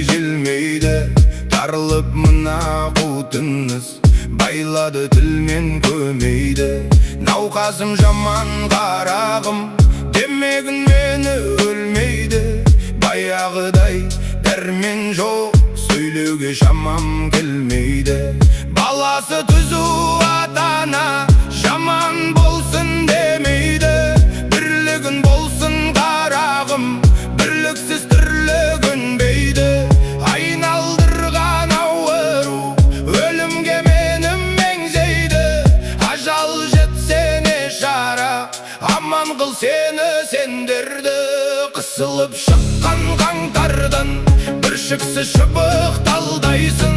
желмейді. Тарылып мына қутыңыз, байлады тілмен көмейді. Науқасым жаман қарағым, демегін мені өлмейді. Баяғыдай дәрмен жоқ, сөйлеуге шамам келмейді. Баласы түзу ата-ана жаман болсын демейді. Бірлігін болсын қарағым, бірліксіз тірлік өнбейді. Айналдырған ауру өлімге мені меңзейді. Ажал жетсе не шара, аман қыл сені сендерді. Қысылып шыққан қаңтардан бүршіксіз шыбық талдайсың.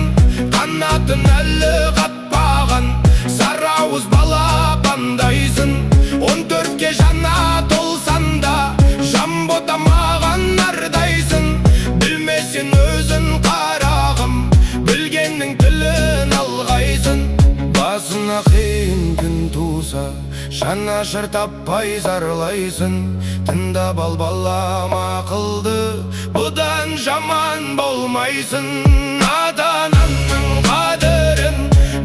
Қанатын әлі қатпаған сарауыз балапандайсың. 14-ке жана толсан да жан ботамаған ардайсың. Білмесін өзін қарағым, білгеннің тілін алғайсың. Басына қиын күн туса, жанашыр таппай зарлайсың. Тыңдап ал балам ақылды, бұдан жаман болмайсың. Ата-ананың қадірін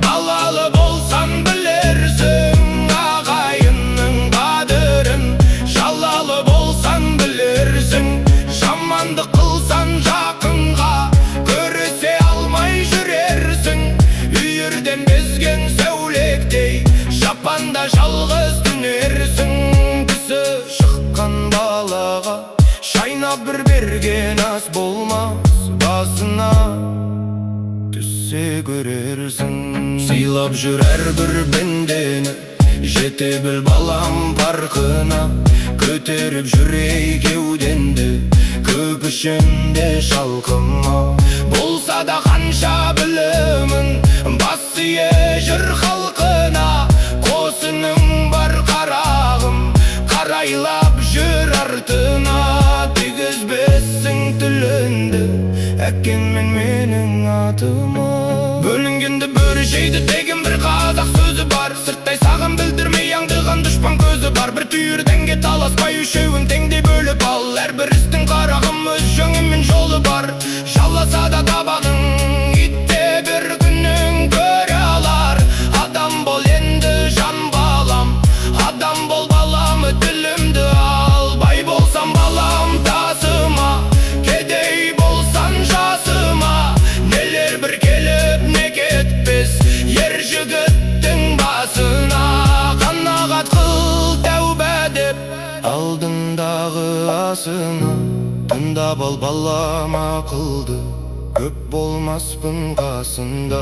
балалы болсан білерсің. Ағайынның қадірін жалалы болсан білерсің. Жамандық қылсан жақынға көрісе алмай жүрерсің. Үйірден безген сәулектей жапанда жалғыз түнерсің. Түсі шыққан балаға шайнап бір берген ас болмас. Басына түссе көрерсің. Сыйлап жүр әрбір бендені, жете біл балам парқына. Көтеріп жүрей кеуденді, көп ішінде шалқыма. Болса да қанша білімін, бас ие жүр халқына. Қосының бар қарағым, қарайлап жүр артына. Тегізбесің тілінді, әккен мен менің атыма. Бөлінгенді бөрі жейді деген бір қазақ сөзі бар. Сырттай саған білдірмей аңдыған дұшпан көзі бар. Бір түйірденге таласпай үшеуін теңдей бөліп ал. Әрбір істің қарағым өз жөңі мен жолы бар. Жаласа да табағың, итте бір күнің көре алар. Адам бол енді жан балам, адам бол балам, тілімді ал. Бай болсам балам тасыма, кедей болсан жасыма. Нелер бір келіп не кетпес, ер жігіттің басына. Қанағат қыл тәубә деп алдындағы асына. Тыңдап ал балам ақылды, көп болмаспын қасында.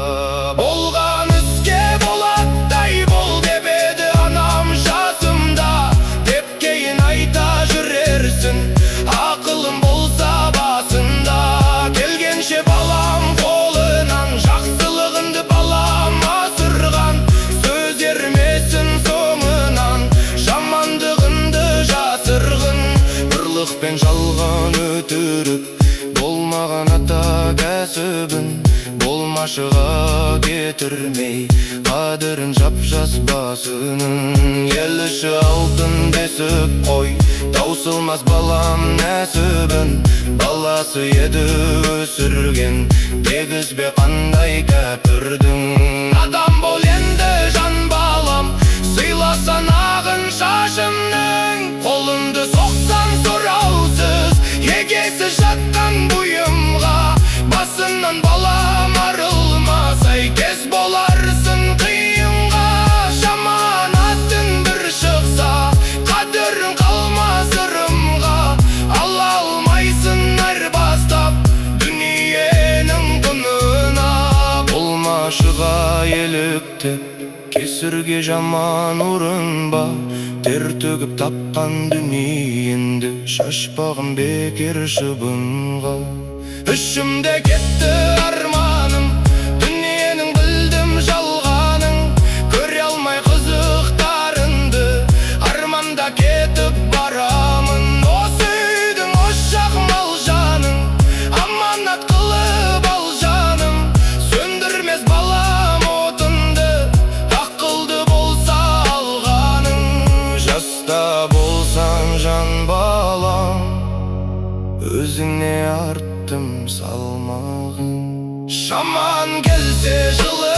Болған іске болаттай бол деп еді анам жасымда. Деп кейін айта жүрерсің, ақылым болса басында. Келгенше балам қолынан жақсылығынды балам асырған. Сөз ермесін соңынан, жамандығынды жасырғын. Ұрлықпен жалған өтірік болмаған ата кәсібін. Болмашыға кетірмей қадірін жап-жас басының. Ел іші алтын бесік қой, таусылмас балам нәсібін. Баласы еді өсірген, дегізбе қандай кәпірдің. Адам бол енді жан балам, сыйласан ағын шашымның. Қолымды соқсан сұраусыз, егесі жатқан бұйымға. Басынан балам арылма, сәйкес боларсың қиынға. Жаманаттың бір шықса, қадірің қалмас ырымға. Ала алмайсың әр бастап дүниенің құнына. Болмашыға еліктеп, кесірге жаман ұрынба. Тер төгіп тапқан дүниеңді, шашпағын бекер шыбынға. Ішімде кетті арманым, дүниенің білдім жалғаның. Көре алмай қызықтарынды, арманда кетіп барамын. Осы үйдің ошақ мал жаның, аманат қылып ал жаным. Сөндірмес балам отынды, ақылды болса алғаның. Жаста болсаң жан балам, өзіңе арт көтердім салмағын. Шаман келсе жылы